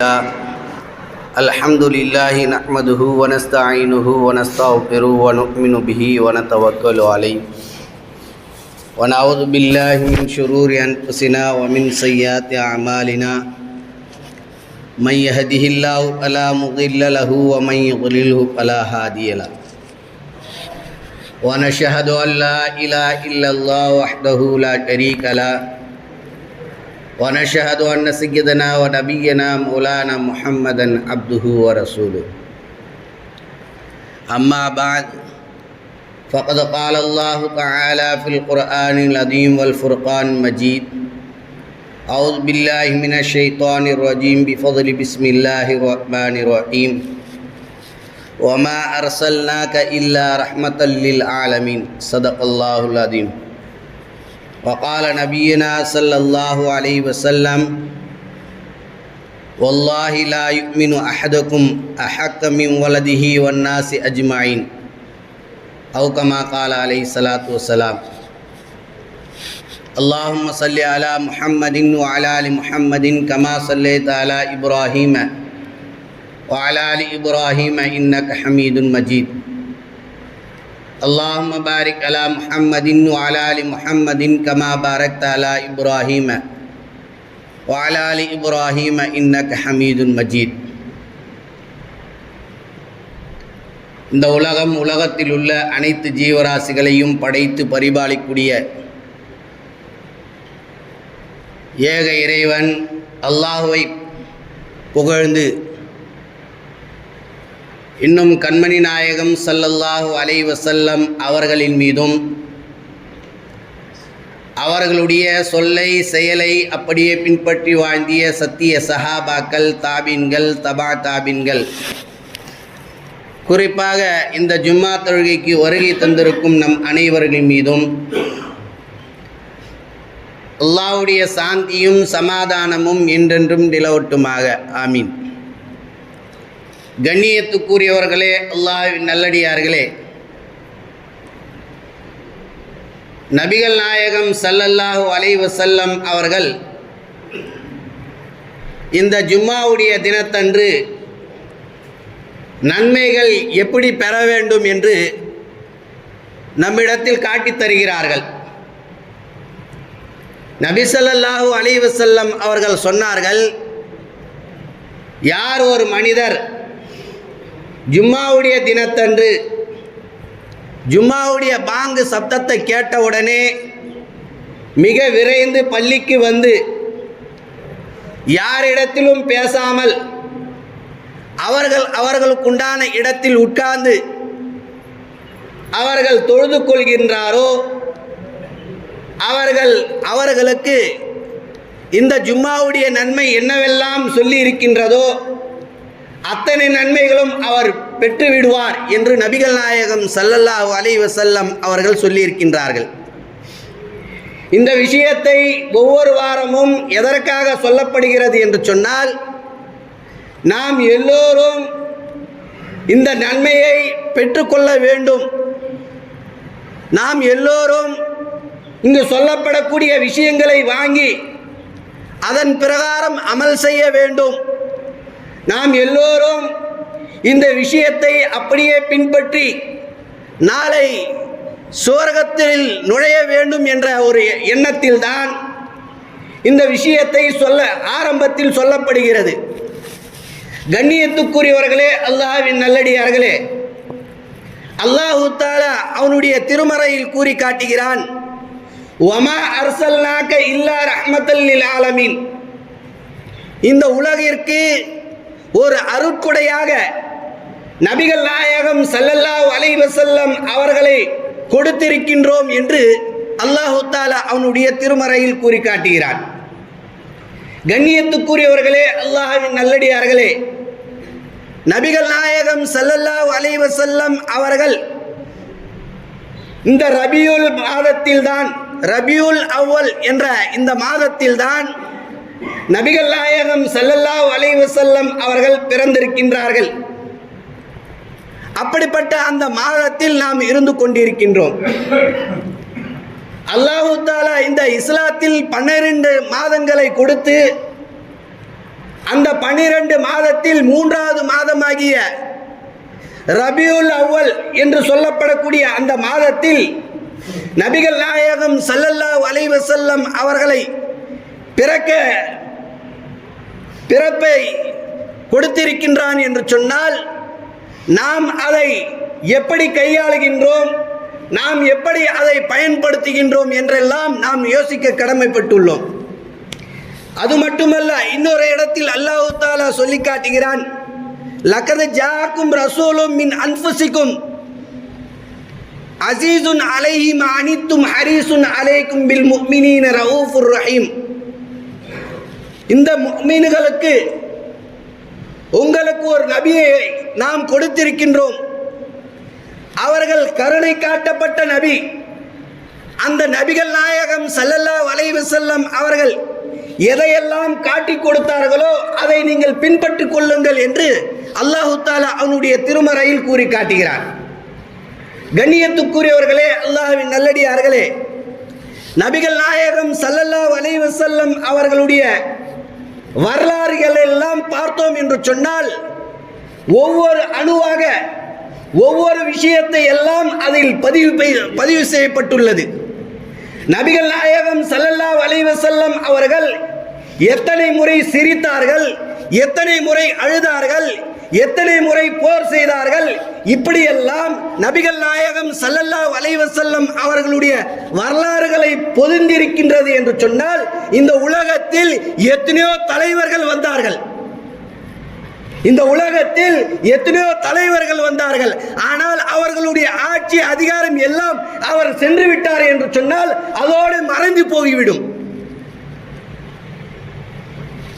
الحمد لله نحمده ونستعينه ونستغفره ونؤمن به ونتوكل عليه ونعوذ بالله من شرور أنفسنا ومن سيئات أعمالنا من يهده الله فلا مضل له ومن يضلله فلا هادي له ونشهد أن لا إله إلا الله وحده لا شريك له ونشهد أن سيدنا ونبينا مولانا محمدا عبده ورسوله أما بعد فقد قال الله تعالى في القرآن العظيم والفرقان المجيد أعوذ بالله من الشيطان الرجيم بفضل بسم الله الرحمن الرحيم وما أرسلناك إلا رحمة للعالمين صدق الله العظيم وقال نبينا صلى الله عليه وسلم والله لا يؤمن أحدكم أحق من ولده والناس أجمعين أو كما قال عليه الصلاة والسلام اللهم صل على محمد وعلى آل محمد كما صليت على إبراهيم وعلى آل إبراهيم إنك حميد مجيد اللهم بارك على محمد وعلى آل محمد كما باركت على إبراهيم وعلى آل إبراهيم إنك حميد مجيد. இந்த உலகத்தில் உள்ள அனைத்து ஜீவராசிகளையும் படைத்து பரிபாலிக்கூடிய ஏக இறைவன் அல்லாஹ்வை புகழ்ந்து இன்னும் கண்மணி நாயகம் ஸல்லல்லாஹு அலைஹி வஸல்லம் அவர்களின் மீதும் அவர்களுடைய சொல்லை செயலை அப்படியே பின்பற்றி வாழ்ந்திய சத்திய சஹாபாக்கள் தாபீன்கள் தபா தாபீன்கள் குறிப்பாக இந்த ஜும்மா தொழுகைக்கு வருகை தந்திருக்கும் நம் அனைவர்கள் மீதும் அல்லாஹ்வுடைய சாந்தியும் சமாதானமும் என்றென்றும் நிலவட்டுமாக ஆமீன். கண்ணியத்துக்குரியவர்களே, அல்லாஹ்வின் நல்லடியார்களே, நபிகள் நாயகம் ஸல்லல்லாஹு அலைஹி வஸல்லம் அவர்கள் இந்த ஜும்மாவுடைய தினத்தன்று நன்மைகள் எப்படி பெற வேண்டும் என்று நம்மிடத்தில் காட்டித் தருகிறார்கள். நபி ஸல்லல்லாஹு அலைஹி வஸல்லம் அவர்கள் சொன்னார்கள், யார் ஒரு மனிதர் ஜும்மாவுடைய தினத்தன்று ஜும்மாவுடைய பாங்கு சப்தத்தை கேட்டவுடனே மிக விரைந்து பள்ளிக்கு வந்து யாரிடத்திலும் பேசாமல் அவர்களுக்குண்டான இடத்தில் உட்கார்ந்து அவர்கள் தொழுது கொள்கின்றாரோ அவர்களுக்கு இந்த ஜும்மாவுடைய நன்மை என்னவெல்லாம் சொல்லி இருக்கின்றதோ அத்தனை நன்மைகளும் அவர் பெற்றுவிடுவார் என்று நபிகள் நாயகம் ஸல்லல்லாஹு அலைஹி வஸல்லம் அவர்கள் சொல்லியிருக்கின்றார்கள். இந்த விஷயத்தை ஒவ்வொரு வாரமும் எதற்காக சொல்லப்படுகிறது என்று சொன்னால், நாம் எல்லோரும் இந்த நன்மையை பெற்றுக்கொள்ள வேண்டும். நாம் எல்லோரும் இங்கு சொல்லப்படக்கூடிய விஷயங்களை வாங்கி அதன் பிரகாரம் அமல் செய்ய வேண்டும். நாம் எல்லோரும் இந்த விஷயத்தை அப்படியே பின்பற்றி நாளை சுவர்க்கத்தில் நுழைய வேண்டும் என்ற ஒரு எண்ணத்தில் தான் இந்த விஷயத்தை ஆரம்பத்தில் சொல்லப்படுகிறது. கண்ணியத்துக்குரியவர்களே, அல்லாஹ்வின் நல்லடியார்களே, அல்லாஹு தஆலா அவனுடைய திருமறையில் கூறி காட்டுகிறான், வமா அர்சல்நாக இல்லா ரஹ்மத்தல் லில் ஆலமீன். இந்த உலகிற்கு ஒரு அருட்கொடையாக நபிகள் நாயகம் ஸல்லல்லாஹு அலைஹி வஸல்லம் அவர்களை கொடுத்திருக்கின்றோம் என்று அல்லாஹு தஆலா அவனுடைய திருமறையில் கூறி காட்டுகிறான். கண்ணியத்துக்குரியவர்களே, அல்லாஹ்வின் நல்லடியார்களே, நபிகள் நாயகம் ஸல்லல்லாஹு அலைஹி வஸல்லம் அவர்கள் இந்த ரபியுல் மாதத்தில்தான், ரபியுல் அவ்வல் என்ற இந்த மாதத்தில்தான் நபிகள் நாயகம் ஸல்லல்லாஹு அலைஹி வஸல்லம் அவர்கள் பிறந்திருக்கின்றார்கள். அப்படிப்பட்ட அந்த மாதத்தில் நாம் இருந்து கொண்டிருக்கின்றோம். அல்லாஹு தஆலா இந்த இஸ்லாத்தில் 12 மாதங்களை கொடுத்து அந்த 12 மாதத்தில் 3வது மாதமாகிய ரபியுல் அவ்வல் என்று சொல்லப்படக்கூடிய அந்த மாதத்தில் நபிகள் நாயகம் ஸல்லல்லாஹு அலைஹி வஸல்லம் அவர்களை பிறப்பை கொடுத்திருக்கின்றான் என்று சொன்னால், நாம் அதை எப்படி கையாளுகின்றோம், நாம் எப்படி அதை பயன்படுத்துகின்றோம் என்றெல்லாம் நாம் யோசிக்க கடமைப்பட்டுள்ளோம். அது மட்டுமல்ல, இன்னொரு இடத்தில் அல்லாஹ் தஆலா சொல்லி காட்டுகிறான், லக்கத் ஜாஅக்கும் ரசூலும் மின் அன்ஃபுசிக்கும் அஸீஸுன் அலைஹி மா அனித்தும் ஹரீஸுன் அலைக்கும் பில் முஃமினீன ரഊஃபுர் ரஹீம். இந்த முஃமின்களுக்கு உங்களுக்கு ஒரு நபியை நாம் கொடுத்திருக்கின்றோம். அவர்கள் கருணை காட்டப்பட்ட நபி. அந்த நபிகள் நாயகம் ஸல்லல்லாஹு அலைஹி வஸல்லம் அவர்கள் எதையெல்லாம் காட்டி கொடுத்தார்களோ அதை நீங்கள் பின்பற்றிக் கொள்ளுங்கள் என்று அல்லாஹ் தஆலா அவனுடைய திருமறையில் கூறி காட்டுகிறார். கண்ணியத்துக்குரியவர்களே, அல்லாஹ்வின் நல்லடியார்களே, நபிகள் நாயகம் ஸல்லல்லாஹு அலைஹி வஸல்லம் அவர்களுடைய வரலாறுகள் எல்லாம் பார்த்தோம் என்று சொன்னால், ஒவ்வொரு அணுவாக ஒவ்வொரு விஷயத்தை எல்லாம் அதில் பதிவு செய்யப்பட்டுள்ளது. நபிகள் நாயகம் ஸல்லல்லாஹு அலைஹி வஸல்லம் அவர்கள் எத்தனை முறை சிரித்தார்கள், எத்தனை முறை அழுதார்கள், எத்தனை முறை போர் செய்தார்கள், இப்படியெல்லாம் நபிகள் நாயகம் ஸல்லல்லாஹு அலைஹி வஸல்லம் அவர்களுடைய வரலாறுகளை பொதிந்திருக்கின்றது என்று சொன்னால், இந்த உலகத்தில் எத்தனையோ தலைவர்கள் வந்தார்கள். இந்த உலகத்தில் எத்தனையோ தலைவர்கள் வந்தார்கள். ஆனால் அவர்களுடைய ஆட்சி அதிகாரம் எல்லாம் அவர் சென்று விட்டார் என்று சொன்னால் அதோடு மறைந்து போய்விடும்.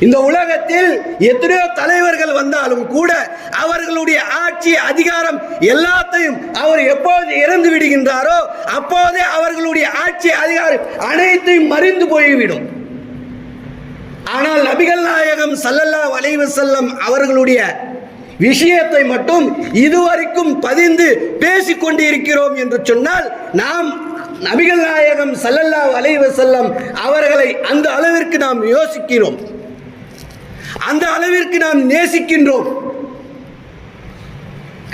இந்த உலகத்தில் எத்தனையோ தலைவர்கள் வந்தாலும் கூட அவர்களுடைய ஆட்சி அதிகாரம் எல்லாத்தையும் அவர் எப்போது இறந்து விடுகின்றாரோ அப்போதே அவர்களுடைய ஆட்சி அதிகாரம் அனைத்தையும் மறைந்து போய்விடும். ஆனால் நபிகள் நாயகம் ஸல்லல்லாஹு அலைஹி வஸல்லம் அவர்களுடைய விஷயத்தை மட்டும் இதுவரைக்கும் பதிந்து பேசிக் கொண்டிருக்கிறோம் என்று சொன்னால், நாம் நபிகள் நாயகம் ஸல்லல்லாஹு அலைஹி வஸல்லம் அவர்களை அந்த அளவிற்கு நாம் யோசிக்கிறோம், அந்த அளவிற்கு நாம் நேசிக்கின்றோம்.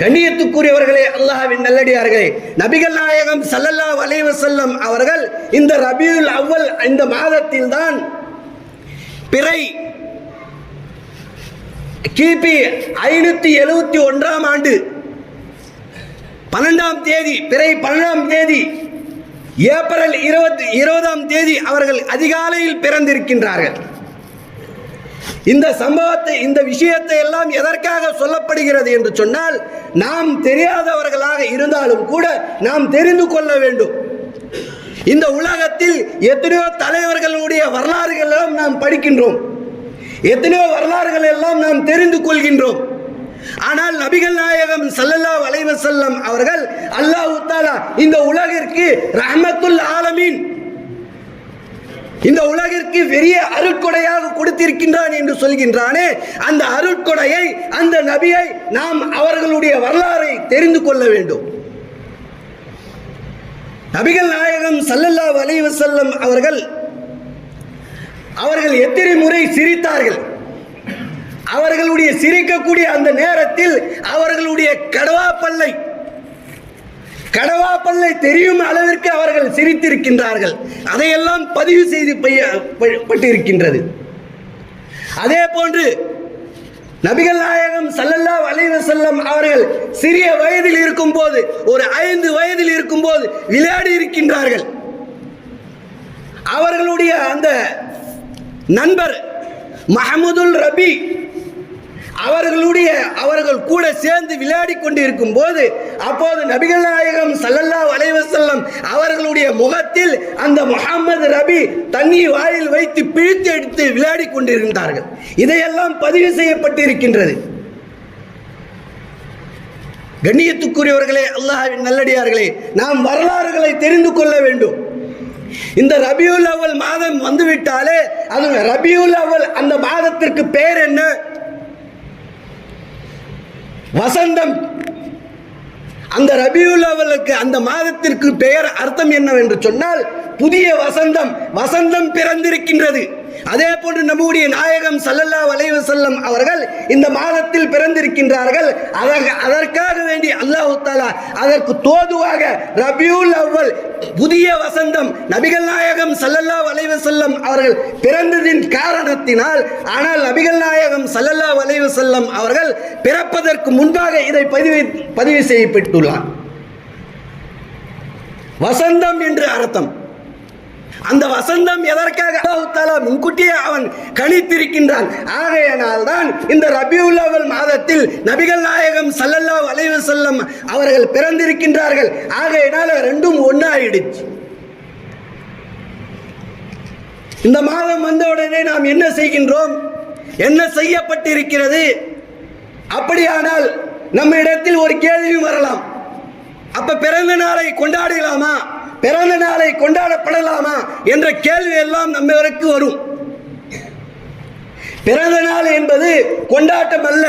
கண்ணியத்துக்குரியவர்களே, அல்லாஹ்வின் நல்லடியார்களே, நபிகள் நாயகம் ஸல்லல்லாஹு அலைஹி வஸல்லம் அவர்கள் இந்த ரபியுல் அவ்வல் இந்த மாதத்தில் தான் பிறை கிபி 571 ஆண்டு 12ஆம் தேதி, பிறை 12ஆம் தேதி, ஏப்ரல் 20ஆம் தேதி அவர்கள் அதிகாலையில் பிறந்திருக்கின்றார்கள். இந்த சம்பவத்தை, இந்த விஷயத்தை எல்லாம் எதற்காக சொல்லப்படுகிறது என்று சொன்னால், நாம் தெரியாதவர்களாக இருந்தாலும் கூட நாம் தெரிந்து கொள்ள வேண்டும். இந்த உலகத்தில் எத்தனையோ தலைவர்களுடைய வரலாறுகள் எல்லாம் நாம் படிக்கின்றோம், எத்தனையோ வரலாறுகள் எல்லாம் நாம் தெரிந்து கொள்கின்றோம். ஆனால் நபிகள் நாயகம் ஸல்லல்லாஹு அலைஹி வஸல்லம் அவர்கள் அல்லாஹ் தஆலா இந்த உலகிற்கு ரஹ்மத்துல் ஆலமீன், இந்த உலகிற்கு பெரிய அருட்கொடையாக கொடுத்திருக்கின்றான் என்று சொல்கின்றானே, அந்த அருட்கொடையை, அந்த நபியை நாம் அவர்களுடைய வரலாறை தெரிந்து கொள்ள வேண்டும். நபிகள் நாயகம் ஸல்லல்லாஹு அலைஹி வஸல்லம் அவர்கள் எத்தனை முறை சிரித்தார்கள். அவர்களுடைய சிரிக்கக்கூடிய அந்த நேரத்தில் அவர்களுடைய கடவா பல்லை தெரியும் அளவிற்கு அவர்கள் சிரித்திருக்கின்றார்கள். அதையெல்லாம் பதிவு செய்யப்பட்டிருக்கின்றது. அதே போன்று நபிகள் நாயகம் ஸல்லல்லாஹு அலைஹி வஸல்லம் அவர்கள் சிறிய வயதில் இருக்கும்போது, ஒரு 5 வயதில் இருக்கும்போது விளையாடி இருக்கின்றார்கள். அவர்களுடைய அந்த நண்பர் மஹமுதுல் ரபி அவர்கள் கூட சேர்ந்து விளையாடி கொண்டு இருக்கும் போது, அப்போது நபிகள் நாயகம் ஸல்லல்லாஹு அலைஹி வஸல்லம் அவர்களுடைய முகத்தில் அந்த முஹம்மது ரபி தண்ணீர் வாயில் வைத்து பிழித்து எடுத்து விளையாடி கொண்டிருந்தார்கள். இதையெல்லாம் பதிவு செய்யப்பட்டிருக்கின்றது. கண்ணியத்துக்குரியவர்களே, அல்லாஹ்வின் நல்லடியார்களே, நாம் வரலாறுகளை தெரிந்து கொள்ள வேண்டும். இந்த ரபியுல் அவ்வல் மாதம் வந்துவிட்டாலே, அது ரபியுல் அவ்வல் அந்த மாதத்திற்கு பெயர் என்ன? வசந்தம். அந்த ரபியுல் அவ்வலுக்கு, அந்த மாதத்திற்கு பெயர் அர்த்தம் என்னவென்று சொன்னால், புதிய வசந்தம் பிறந்திருக்கின்றது. அதே போன்று நம்முடைய நாயகம் ஸல்லல்லாஹு அலைஹி வஸல்லம் அவர்கள் இந்த மாதத்தில் பிறந்திருக்கின்றார்கள். அதற்காக வேண்டி அல்லாஹ் தஆலா அதற்கு தோதுவாக ரபியுல் அவ்வல் புதிய வசந்தம் நபிகள் நாயகம் ஸல்லல்லாஹு அலைஹி வஸல்லம் அவர்கள் பிறந்ததின் காரணத்தினால், ஆனால் நபிகள் நாயகம் ஸல்லல்லாஹு அலைஹி வஸல்லம் அவர்கள் பிறப்பதற்கு முன்பாக இதை பதிவு செய்யப்பட்டுள்ளார். வசந்தம் என்று அர்த்தம். அந்த வசந்தம் எதற்காக அல்லாஹ் தஆலா முன்கூட்டியே அவன் கணித்திருக்கின்றான். ஆகையினால் தான் இந்த ரபியுல் அவ்வல் மாதத்தில் நபிகள் நாயகம் ஸல்லல்லாஹு அலைஹி வஸல்லம் அவர்கள் பிறந்திருக்கின்றார்கள். ஆகையினால் ரெண்டும் ஒன்றாயிடுச்சு. இந்த மாதம் வந்தவுடனே நாம் என்ன செய்கின்றோம், என்ன செய்யப்பட்டிருக்கிறது? அப்படியானால் நம்ம இடத்தில் ஒரு கேள்வி வரலாம், அப்ப பிறந்த நாளை கொண்டாடலாமா, பிறந்த நாளை கொண்டாடப்படலாமா என்ற கேள்வி எல்லாம் நம்மவருக்கு வரும். பிறந்த நாள் என்பது கொண்டாட்டம் அல்ல,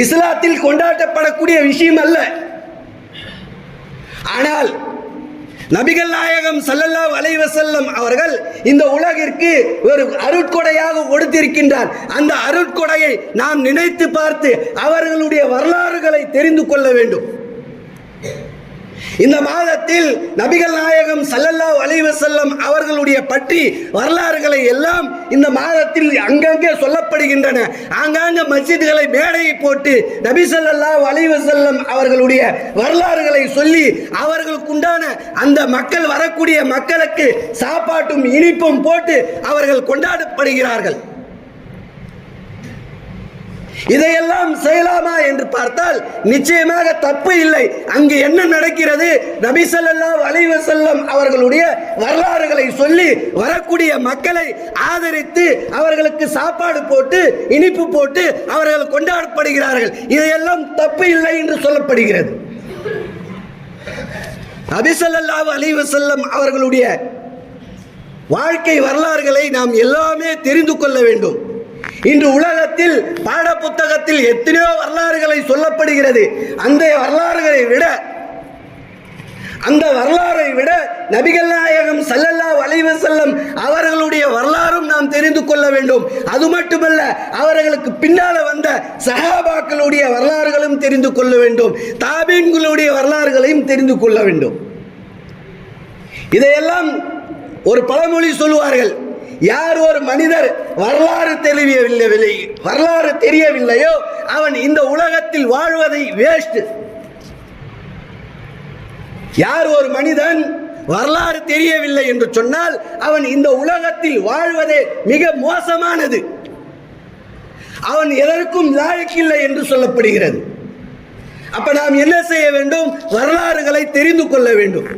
இஸ்லாத்தில் கொண்டாடப்படக்கூடிய விஷயம் அல்ல. ஆனால் நபிகள் நாயகம் ஸல்லல்லாஹு அலைஹி வஸல்லம் அவர்கள் இந்த உலகிற்கு ஒரு அருட்கொடையாக கொடுத்திருக்கின்றார். அந்த அருட்கொடையை நாம் நினைத்து பார்த்து அவர்களுடைய வரலாறுகளை தெரிந்து கொள்ள வேண்டும். இந்த மாதத்தில் நபிகள் நாயகம் ஸல்லல்லாஹு அலைஹி வஸல்லம் அவர்களுடைய பற்றி வரலாறுகளை எல்லாம் இந்த மாதத்தில் அங்கங்கே சொல்லப்படுகின்றன. ஆங்காங்க மஸ்ஜிதுகளை மேடையை போட்டு நபி ஸல்லல்லாஹு அலைஹி வஸல்லம் அவர்களுடைய வரலாறுகளை சொல்லி அவர்களுக்குண்டான அந்த மக்கள் வரக்கூடிய மக்களுக்கு சாப்பாட்டும் இனிப்பும் போட்டு அவர்கள் கொண்டாடப்படுகிறார்கள். இதையெல்லாம் செய்யலாமா என்று பார்த்தால் நிச்சயமாக தப்பு இல்லை. அங்கு என்ன நடக்கிறது, நபி ஸல்லல்லாஹு அலைஹி வஸல்லம் அவர்களுடைய வரலாறுகளை சொல்லி வரக்கூடிய மக்களை ஆதரித்து அவர்களுக்கு சாப்பாடு போட்டு இனிப்பு போட்டு அவர்கள் கொண்டாடப்படுகிறார்கள். இதையெல்லாம் தப்பு இல்லை என்று சொல்லப்படுகிறது. நபி ஸல்லல்லாஹு அலைஹி வஸல்லம் அவர்களுடைய வாழ்க்கை வரலாறுகளை நாம் எல்லாமே தெரிந்து கொள்ள வேண்டும். இன்று உலகத்தில் பாட புத்தகத்தில் எத்தனையோ வரலாறுகளை சொல்லப்படுகிறது. அந்த வரலாறை விட நபிகள் நாயகம் ஸல்லல்லாஹு அலைஹி வஸல்லம் அவர்களுடைய வரலாறும் நாம் தெரிந்து கொள்ள வேண்டும். அது மட்டுமல்ல, அவர்களுக்கு பின்னால வந்த சஹாபாக்களுடைய வரலாறுகளும் தெரிந்து கொள்ள வேண்டும். தாபீன்களுடைய வரலாறுகளையும் தெரிந்து கொள்ள வேண்டும். இதையெல்லாம் ஒரு பழமொழி சொல்லுவார்கள், யார் ஒரு மனிதர் வரலாறு தெரியவில்லையோ அவன் இந்த உலகத்தில் வாழ்வதை வேஸ்ட். யார் ஒரு மனிதன் வரலாறு தெரியவில்லை என்று சொன்னால் அவன் இந்த உலகத்தில் வாழ்வதே மிக மோசமானது, அவன் எதற்கும் லாயக்கில்லை என்று சொல்லப்படுகிறது. அப்ப நாம் என்ன செய்ய வேண்டும், வரலாறுகளை தெரிந்து கொள்ள வேண்டும்.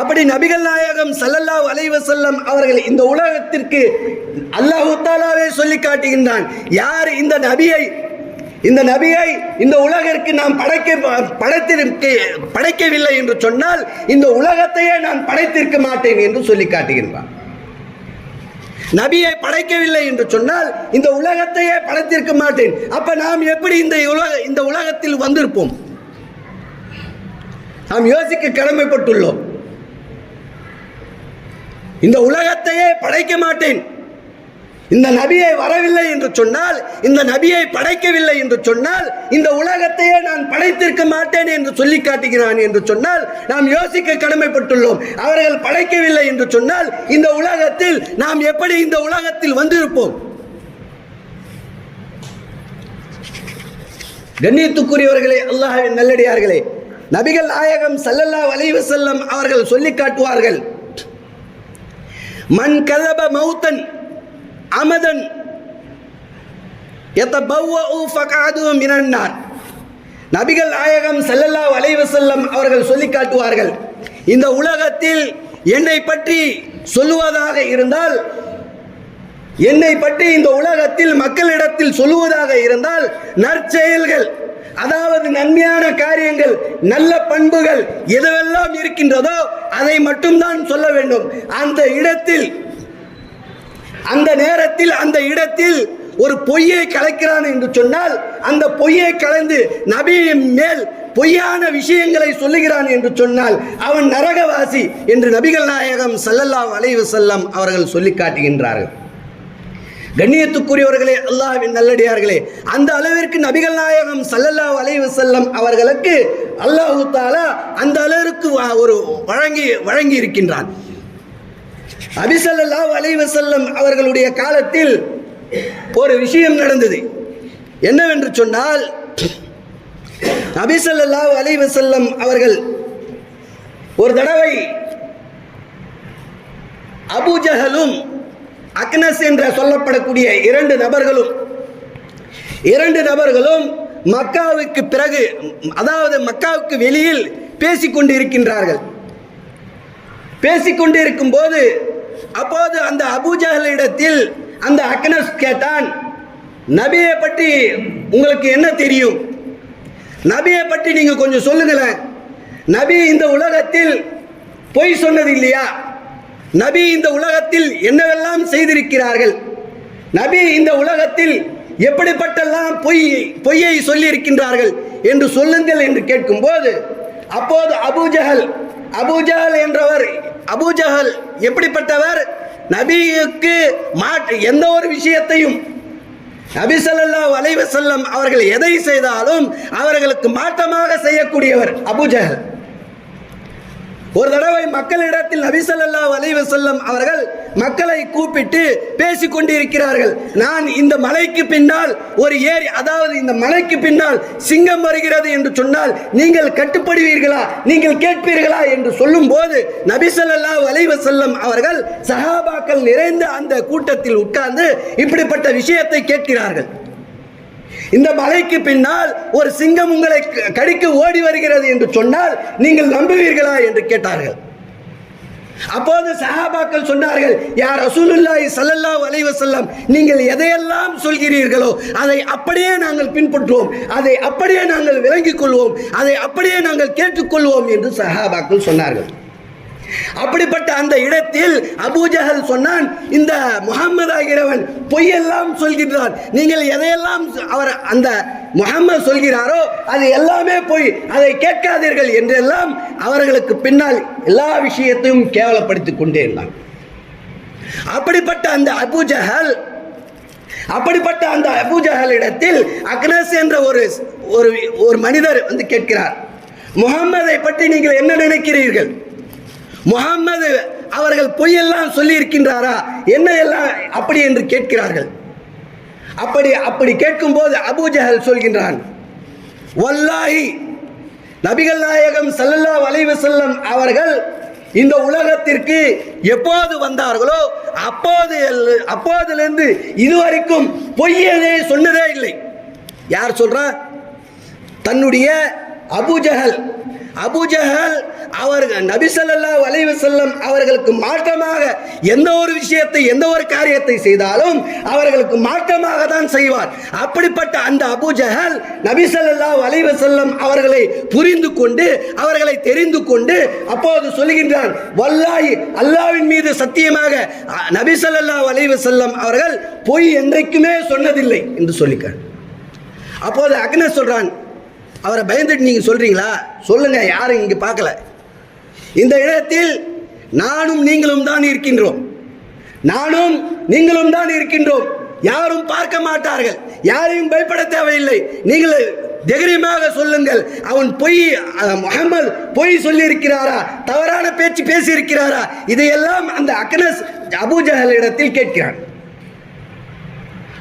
அப்படி நபிகள் நாயகம் ஸல்லல்லாஹு அலைஹி வஸல்லம் அவர்கள் இந்த உலகத்திற்கு அல்லாஹ் தஆலாவே சொல்லி காட்டுகின்றான். யார் இந்த நபியை இந்த உலகிற்கு நாம் படைக்கவில்லை என்று சொன்னால் இந்த உலகத்தையே நான் படைத்திருக்க மாட்டேன் என்று சொல்லி காட்டுகின்றான். நபியை படைக்கவில்லை என்று சொன்னால் இந்த உலகத்தையே படைத்திருக்க மாட்டேன். அப்ப நாம் எப்படி இந்த உலகத்தில் வந்திருப்போம்? நாம் யோசிக்க கடமைப்பட்டுள்ளோம். இந்த உலகத்தையே படைக்க மாட்டேன், இந்த நபியை வரவில்லை என்று சொன்னால், இந்த நபியை படைக்கவில்லை என்று சொன்னால் இந்த உலகத்தையே நான் படைத்திருக்க மாட்டேன் என்று சொல்லி காட்டுகிறான் என்று சொன்னால் நாம் யோசிக்க கடமைப்பட்டுள்ளோம். அவர்கள் படைக்கவில்லை என்று சொன்னால் இந்த உலகத்தில் நாம் எப்படி இந்த உலகத்தில் வந்திருப்போம்? கண்ணியத்துக்குரியவர்களே, அல்லாஹ்வின் நல்லடியார்களே, நபிகள் நாயகம் ஸல்லல்லாஹு அலைஹி வஸல்லம் அவர்கள் சொல்லி காட்டுவார்கள், மன் கதப மௌத்தன் அமதன் யதபவ்வஉ ஃபக்அதுஹு மினன் நார். நபிகள் நாயகம் ஸல்லல்லாஹு அலைஹி வஸல்லம் அவர்கள் சொல்லி காட்டுவார்கள், இந்த உலகத்தில் என்னை பற்றி சொல்லுவதாக இருந்தால், என்னை பற்றி இந்த உலகத்தில் மக்களிடத்தில் சொல்லுவதாக இருந்தால் நற்செயல்கள், அதாவது நன்மையான காரியங்கள், நல்ல பண்புகள் எதுவெல்லாம் இருக்கின்றதோ அதை மட்டும்தான் சொல்ல வேண்டும். அந்த இடத்தில், அந்த நேரத்தில், அந்த இடத்தில் ஒரு பொய்யை கலக்கிறான் என்று சொன்னால் அந்த பொய்யை கலந்து நபியின் மேல் பொய்யான விஷயங்களை சொல்லுகிறான் என்று சொன்னால் அவன் நரகவாசி என்று நபிகள் நாயகம் ஸல்லல்லாஹு அலைஹி வஸல்லம் அவர்கள் சொல்லி காட்டுகின்றார்கள். கண்ணியத்துக்குரியவர்களே, அல்லாஹ்வின் நல்லடியார்களே, அந்த அளவிற்கு நபிகள் நாயகம் ஸல்லல்லாஹு அலைஹி வஸல்லம் அவர்களுக்கு அல்லாஹ் தஆலா அந்த அளவிற்கு ஒரு வழங்கி இருக்கின்றான். நபி ஸல்லல்லாஹு அலைஹி வஸல்லம் அவர்களுடைய காலத்தில் ஒரு விஷயம் நடந்தது. என்னவென்று சொன்னால், நபி ஸல்லல்லாஹு அலைஹி வஸல்லம் அவர்கள் ஒரு தடவை அபூ ஜஹலும் அக்னஸ் என்று சொல்லப்படக்கூடிய இரண்டு நபர்களும் மக்காவுக்கு பிறகு, அதாவது மக்காவுக்கு வெளியில் பேசிக்கொண்டிருக்கின்றார்கள். பேசிக்கொண்டிருக்கும் போது அப்போது அந்த அபூ ஜஹலிடத்தில் அந்த அக்னஸ் கேட்டான், நபியை பற்றி உங்களுக்கு என்ன தெரியும்? நபியை பற்றி நீங்க கொஞ்சம் சொல்லுங்களேன். நபி இந்த உலகத்தில் பொய் சொன்னது இல்லையா? நபி இந்த உலகத்தில் என்னவெல்லாம் செய்திருக்கிறார்கள்? நபி இந்த உலகத்தில் எப்படிப்பட்டெல்லாம் பொய்யை சொல்லி இருக்கின்றார்கள் என்று சொல்லுங்கள் என்று கேட்கும்போது, அப்போது அபூ ஜஹல் என்றவர், அபூ ஜஹல் எப்படிப்பட்டவர்? நபிக்கு எந்த ஒரு விஷயத்தையும், நபி ஸல்லல்லாஹு அலைஹி வஸல்லம் அவர்கள் எதை செய்தாலும் அவர்களுக்கு மாற்றமாக செய்யக்கூடியவர் அபூ ஜஹல். ஒரு தடவை மக்களிடத்தில் நபி ஸல்லல்லாஹு அலைஹி வஸல்லம் அவர்கள் மக்களை கூப்பிட்டு பேசிக் கொண்டிருக்கிறார்கள். நான் இந்த மலைக்கு பின்னால் ஒரு ஏரி, அதாவது இந்த மலைக்கு பின்னால் சிங்கம் வருகிறது என்று சொன்னால் நீங்கள் கட்டுப்படுவீர்களா, நீங்கள் கேட்பீர்களா என்று சொல்லும் போது நபி ஸல்லல்லாஹு அலைஹி வஸல்லம் அவர்கள் சஹாபாக்கள் நிறைந்த அந்த கூட்டத்தில் உட்கார்ந்து இப்படிப்பட்ட விஷயத்தை கேட்கிறார்கள். இந்த மலைக்கு பின்னால் ஒரு சிங்கம் உங்களை கடிக்க ஓடி வருகிறது என்று சொன்னால் நீங்கள் நம்புவீர்களா என்று கேட்டார்கள். அப்போது சஹாபாக்கள் சொன்னார்கள், யா ரசூலுல்லாஹி ஸல்லல்லாஹு அலைஹி வஸல்லம், நீங்கள் எதையெல்லாம் சொல்கிறீர்களோ அதை அப்படியே நாங்கள் பின்பற்றுவோம், அதை அப்படியே நாங்கள் விளங்கிக் கொள்வோம், அதை அப்படியே நாங்கள் கேட்டுக்கொள்வோம் என்று சஹாபாக்கள் சொன்னார்கள். அப்படிப்பட்ட அந்த இடத்தில் அபூ ஜஹல் சொன்னான், இந்த முஹம்மது ஆகிறவன் பொய்யெல்லாம் சொல்கிறான், நீங்கள் எதையெல்லாம் அந்த முஹம்மது சொல்கிறாரோ அது எல்லாமே பொய், அதை கேட்காதீர்கள் என்றெல்லாம் அவர்களுக்கு பின்னால் எல்லா விஷயத்தையும் கேவலப்படுத்திக் கொண்டே இருந்தான். அப்படிப்பட்ட அந்த அபூ ஜஹல் இடத்தில் அக்னஸ் என்ற ஒரு மனிதர் வந்து கேட்கிறார், முஹம்மதை பற்றி நீங்கள் என்ன நினைக்கிறீர்கள்? முஹம்மது அவர்கள் பொய்யெல்லாம் சொல்லி இருக்கின்றாரா, என்ன எல்லாம் அப்படி என்று கேட்கிறார்கள். அப்படி கேட்கும் போது அபூ ஜஹல் சொல்கின்றான், வல்லாஹி நபிகள் நாயகம் ஸல்லல்லாஹு அலைஹி வஸல்லம் அவர்கள் இந்த உலகத்திற்கு எப்போது வந்தார்களோ அப்போதிலிருந்து இதுவரைக்கும் பொய்யதே சொன்னதே இல்லை. யார் சொல்றா? தன்னுடைய அபூ ஜஹல் அவர்கள் நபி ஸல்லல்லாஹு அலைஹி வஸல்லம் அவர்களுக்கு மாற்றமாக எந்த ஒரு விஷயத்தை, எந்த ஒரு காரியத்தை செய்தாலும் அவர்களுக்கு மாற்றமாக தான் செய்வார். அப்படிப்பட்ட அந்த அபூ ஜஹல் நபி ஸல்லல்லாஹு அலைஹி வஸல்லம் அவர்களை புரிந்து கொண்டு, அவர்களை தெரிந்து கொண்டு அப்போது சொல்கின்றான், வல்லாஹி அல்லாஹ்வின் மீது சத்தியமாக நபி ஸல்லல்லாஹு அலைஹி வஸல்லம் அவர்கள் பொய் என்றைக்குமே சொன்னதில்லை என்று சொல்லிக்கிறார். அப்போது அக்னஸ் சொல்றான், அவரை பயந்துட்டு நீங்க சொல்றீங்களா? சொல்லுங்க, யாரும் இங்க பார்க்கல. இந்த இடத்தில் நானும் நீங்களும் தான் இருக்கின்றோம். யாரும் பார்க்க மாட்டார்கள், யாரையும் பயப்பட தேவையில்லை. நீங்கள் தைரியமாக சொல்லுங்கள், அவன் முஹம்மது பொய் சொல்லி இருக்கிறாரா, தவறான பேச்சு பேசி இருக்கிறாரா? இதையெல்லாம் அந்த அக்னஸ் அபூ ஜஹல் இடத்தில் கேட்கிறான்.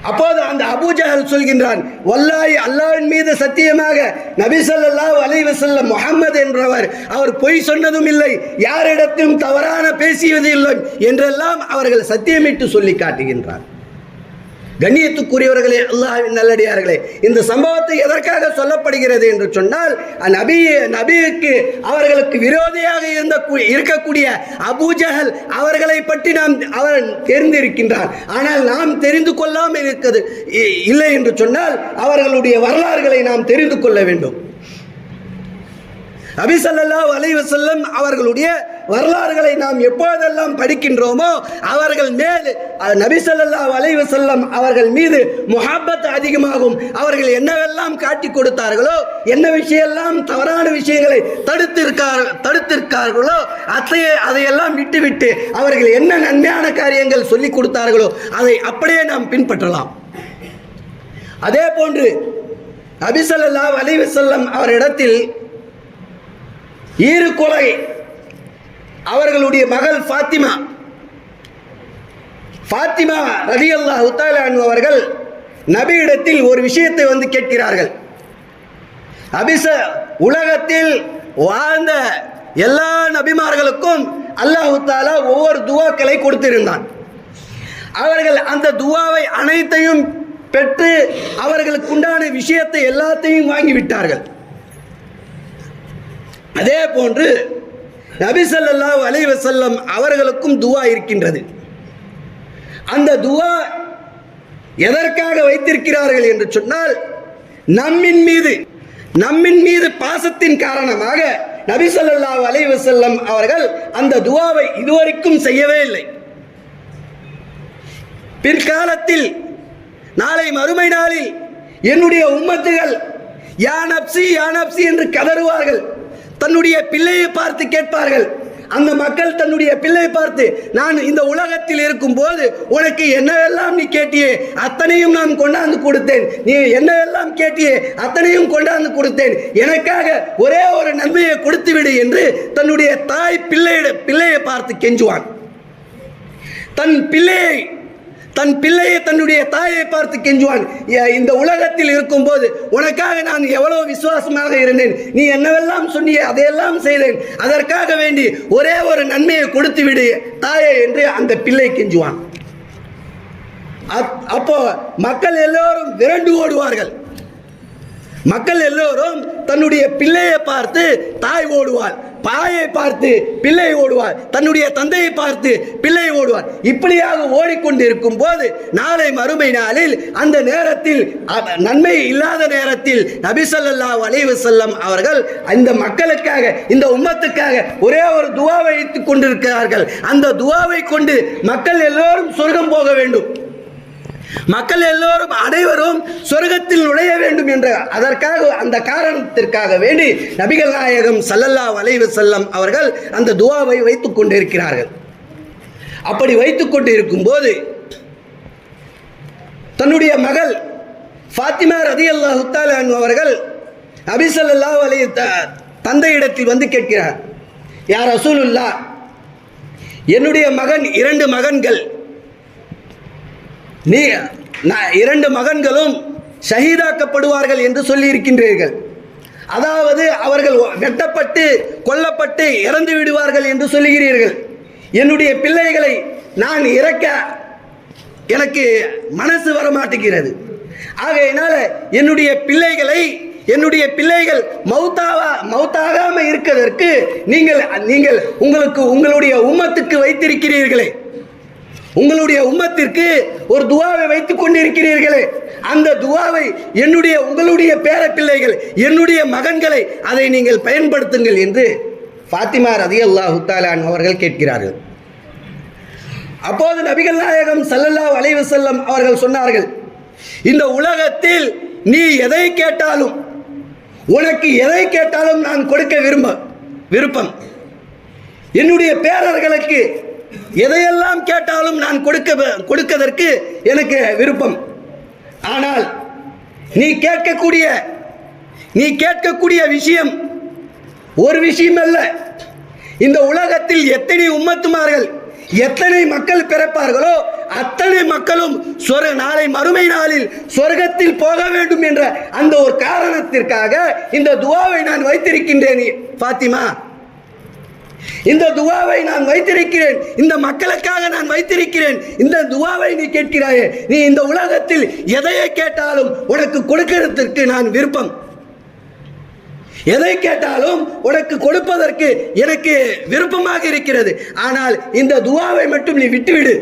அப்போது அந்த அபூ ஜஹல் சொல்கின்றான், வல்லாஹி அல்லாஹ்வின் மீது சத்தியமாக நபி ஸல்லல்லாஹு அலைஹி வஸல்லம் முஹம்மது என்றவர் அவர் பொய் சொன்னதும் இல்லை, யாரிடத்திலும் தவறான பேசியது இல்லை என்றெல்லாம் அவர்கள் சத்தியமிட்டு சொல்லி காட்டுகின்றார். கண்ணியத்துக்குரியவர்களே, அல்லாஹ்வின் நல்லடியார்களே, இந்த சம்பவத்தை எதற்காக சொல்லப்படுகிறது என்று சொன்னால், நபிக்கு அவர்களுக்கு விரோதியாக இருக்கக்கூடிய அபூ ஜஹல் அவர்களை பற்றி அவர் தெரிந்திருக்கின்றார். ஆனால் நாம் தெரிந்து கொள்ளாமல் இருக்கிறது இல்லை என்று சொன்னால் அவர்களுடைய வரலாறுகளை நாம் தெரிந்து கொள்ள வேண்டும். நபி ஸல்லல்லாஹு அலைஹி வஸல்லம் அவர்களுடைய வரலாறுகளை நாம் எப்போதெல்லாம் படிக்கின்றோமோ அவர்கள் மேல் நபி ஸல்லல்லாஹு அலைஹி வஸல்லம் அவர்கள் மீது முஹப்பத் அதிகமாகும். அவர்கள் என்னவெல்லாம் காட்டி கொடுத்தார்களோ, என்ன விஷயமெல்லாம் தவறான விஷயங்களை தடுத்திருக்கார்களோ அதையெல்லாம் விட்டுவிட்டு அவர்கள் என்ன நன்மையான காரியங்கள் சொல்லிக் கொடுத்தார்களோ அதை அப்படியே நாம் பின்பற்றலாம். அதே போன்று நபி ஸல்லல்லாஹு அலைஹி வஸல்லம் அவரிடத்தில் ஈருக்குலை அவர்களுடைய மகள் ஃபாத்திமா ரலியல்லாஹு தஆலா அன்ஹா அவர்கள் நபியிடத்தில் ஒரு விஷயத்தை வந்து கேட்கிறார்கள். உலகத்தில் வாழ்ந்த எல்லா நபிமார்களுக்கும் அல்லாஹ் தஆலா ஒவ்வொரு துஆக்களை கொடுத்திருந்தான். அவர்கள் அந்த துஆவை அனைத்தையும் பெற்று அவர்களுக்கு உண்டான விஷயத்தை எல்லாத்தையும் வாங்கிவிட்டார்கள். அதே போன்று நபி ஸல்லல்லாஹு அலைஹி வஸல்லம் அவர்களுக்கும் துஆ இருக்கின்றது. அந்த துஆ எதற்காக வைத்திருக்கிறார்கள் என்று சொன்னால், நம்மின் மீது பாசத்தின் காரணமாக நபி ஸல்லல்லாஹு அலைஹி வஸல்லம் அவர்கள் அந்த துஆவை இதுவரைக்கும் செய்யவே இல்லை. பிற்காலத்தில் நாளை மறுமை நாளில் என்னுடைய உம்மத்துகள் யா நப்சி யா நப்சி என்று கதறுவார்கள். தன்னுடைய பிள்ளையை பார்த்து கேட்பார்கள். அந்த மக்கள் தன்னுடைய பிள்ளை பார்த்து, நான் இந்த உலகத்தில் இருக்கும் போது உனக்கு என்னவெல்லாம் நீ கேட்டியே அத்தனையும் நான் கொண்டாந்து கொடுத்தேன், நீ என்னவெல்லாம் கேட்டியே அத்தனையும் கொண்டாந்து கொடுத்தேன், எனக்காக ஒரே ஒரு நன்மையை கொடுத்து விடு என்று தன்னுடைய தாய் பிள்ளையை பார்த்து கெஞ்சுவான். தன் பிள்ளையை தன்னுடைய தாயை பார்த்து கெஞ்சுவான். இந்த உலகத்தில் இருக்கும்போது உனக்காக நான் எவ்வளவு விசுவாசமாக இருந்தேன், நீ என்னவெல்லாம் சொன்னியே அதையெல்லாம் செய்தேன், அதற்காக வேண்டி ஒரே ஒரு நன்மையை கொடுத்து விடு தாயே என்று அந்த பிள்ளை கெஞ்சுவான். அப்போ மக்கள் எல்லோரும் விரண்டு ஓடுவார்கள். மக்கள் எல்லோரும் தன்னுடைய பிள்ளையை பார்த்து தாய் ஓடுவார், தாயை பார்த்து பிள்ளை ஓடுவார், தன்னுடைய தந்தையை பார்த்து பிள்ளை ஓடுவார். இப்படியாக ஓடிக்கொண்டிருக்கும் போது நாளை மறுமை நாளில் அந்த நேரத்தில் நன்மை இல்லாத நேரத்தில் நபி ஸல்லல்லாஹு அலைஹி வஸல்லம் அவர்கள் இந்த மக்களுக்காக, இந்த உம்மத்துக்காக ஒரே ஒரு துஆவை வைத்துக் கொண்டிருக்கிறார்கள். அந்த துஆவை கொண்டு மக்கள் எல்லோரும் சொர்க்கம் போக வேண்டும், மக்கள் எல்லோரும் அனைவரும் சொர்க்கத்தில் நுழைய வேண்டும் என்ற அந்த காரணத்திற்காக வேண்டி நபிகள் நாயகம் ஸல்லல்லாஹு அலைஹி வஸல்லம் அவர்கள் அந்த துஆவை வைத்துக் கொண்டிருக்கிறார்கள். அப்படி வைத்துக் கொண்டிருக்கும் போது தன்னுடைய மகள் ஃபாத்திமா ரலியல்லாஹு தஆலா அன்ஹா அவர்கள் நபி ஸல்லல்லாஹு அலைஹி தந்தையிடத்தில் வந்து கேட்கிறார், யா ரசூலுல்லாஹ், என்னுடைய மகன் 2 மகன்கள், நீ 2 மகன்களும் ஷஹீதாக்கப்படுவார்கள் என்று சொல்லி இருக்கின்றீர்கள். அதாவது அவர்கள் வெட்டப்பட்டு கொல்லப்பட்டு இறந்து விடுவார்கள் என்று சொல்லுகிறீர்கள். என்னுடைய பிள்ளைகளை நான் இறக்க எனக்கு மனசு வர மாட்டேங்கிறது. ஆகையினால என்னுடைய பிள்ளைகள் மௌத்தாகாம இருக்கிறதற்கு நீங்கள் உங்களுடைய உம்மத்துக்கு வைத்திருக்கிறீர்களே, உங்களுடைய உம்மத்திற்கு ஒரு துஆவை வைத்துக் கொண்டிருக்கிறீர்களே, அந்த துஆவை உங்களுடைய பேர பிள்ளைகள், என்னுடைய மகன்களை அதை நீங்கள் பயன்படுத்துங்கள் என்று ஃபாத்திமா ரலியல்லாஹு தஆலா அன்ஹா அவர்கள் கேட்கிறார்கள். அப்போது நபிகள் நாயகம் ஸல்லல்லாஹு அலைஹி வஸல்லம் அவர்கள் சொன்னார்கள், இந்த உலகத்தில் நீ எதை கேட்டாலும், உனக்கு எதை கேட்டாலும் நான் கொடுக்க விருப்பம். என்னுடைய பேரர்களுக்கு எதையெல்லாம் கேட்டாலும் நான் கொடுக்கதற்கு எனக்கு விருப்பம். ஆனால் நீ கேட்கக்கூடிய விஷயம் ஒரு விஷயம் அல்ல. இந்த உலகத்தில் எத்தனை உம்மத்துமார்கள், எத்தனை மக்கள் பிறப்பார்களோ அத்தனை மக்களும் நாளை மறுமை நாளில் சொர்க்கத்தில் போக வேண்டும் என்ற அந்த ஒரு காரணத்திற்காக இந்த துஆவை நான் வைத்திருக்கின்றேன் ஃபாத்திமா. இந்த துஆவை நான் வைத்திருக்கிறேன், இந்த மக்களுக்காக நான் வைத்திருக்கிறேன். இந்த துஆவை நீ கேட்கிறாயே, நீ இந்த உலகத்தில் எதையை கேட்டாலும் உனக்கு கொடுக்கிறதற்கு நான் விருப்பம். எதை கேட்டாலும் உனக்கு கொடுப்பதற்கு எனக்கு விருப்பமாக இருக்கிறது. ஆனால் இந்த துஆவை மட்டும் நீ விட்டுவிடு.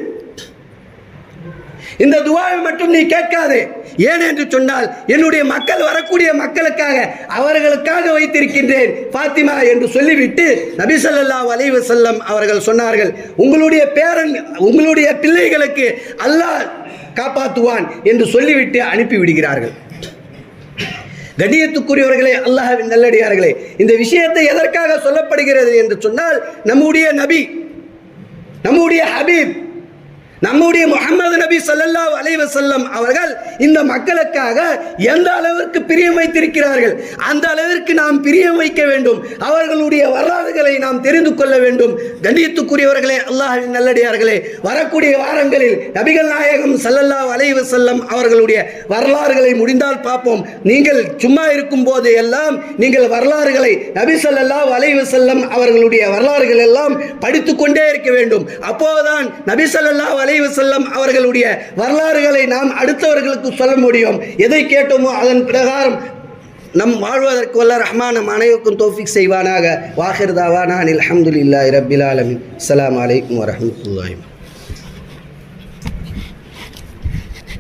இந்த துவாவை மட்டும் நீ கேட்காதே. ஏன் என்று சொன்னால் என்னுடைய மக்கள் வரக்கூடிய மக்களுக்காக அவர்களுக்காக வைத்திருக்கின்றேன் ஃபாத்திமா என்று சொல்லிவிட்டு நபி ஸல்லல்லாஹு அலைஹி வஸல்லம் அவர்கள் சொன்னார்கள், உங்களுடைய பிள்ளைகளுக்கு அல்லாஹ் காப்பாற்றுவான் என்று சொல்லிவிட்டு அனுப்பிவிடுகிறார்கள். கண்ணியத்துக்குரியவர்களே, அல்லாஹ்வின் நல்லடியார்களே, இந்த விஷயத்தை எதற்காக சொல்லப்படுகிறது என்று சொன்னால் நம்முடைய நபி, நம்முடைய ஹபீப், நம்முடைய முஹம்மது நபி ஸல்லல்லாஹு அலைஹி வஸல்லம் அவர்கள் இந்த மக்களுக்காக எந்த அளவிற்கு பிரியம் வைத்திருக்கிறார்கள் அந்த அளவிற்கு நாம் பிரியம் வைக்க வேண்டும். அவர்களுடைய வரலாறுகளை நாம் தெரிந்து கொள்ள வேண்டும். கண்ணியத்துக்குரியவர்களே, அல்லாஹ்வின் நல்லடியார்களே, வரக்கூடிய வாரங்களில் நபிகள் நாயகம் ஸல்லல்லாஹு அலைஹி வஸல்லம் அவர்களுடைய வரலாறுகளை முடிந்தால் பார்ப்போம். நீங்கள் சும்மா இருக்கும் போது எல்லாம் நீங்கள் வரலாறுகளை, நபி ஸல்லல்லாஹு அலைஹி வஸல்லம் அவர்களுடைய வரலாறுகள் எல்லாம் படித்துக்கொண்டே இருக்க வேண்டும். அப்போதுதான் நபி ஸல்லல்லாஹு அலைஹி வஸல்லம் அவர்களுடைய வரலாறுகளை நாம் அடுத்தவர்களுக்கு சொல்ல முடியும். எதை கேட்டோமோ அதன் பிரகாரம் நம் வாழ்வதற்கு வல்ல ரஹ்மான் நம் அனைவருக்கும் தௌஃபீக் செய்வானாக. வாஹிர் தாவானா அல்ஹம்துலில்லாஹி ரப்பில் ஆலமீன். அஸ்ஸலாமு அலைக்கும் வரஹ்மத்துல்லாஹி.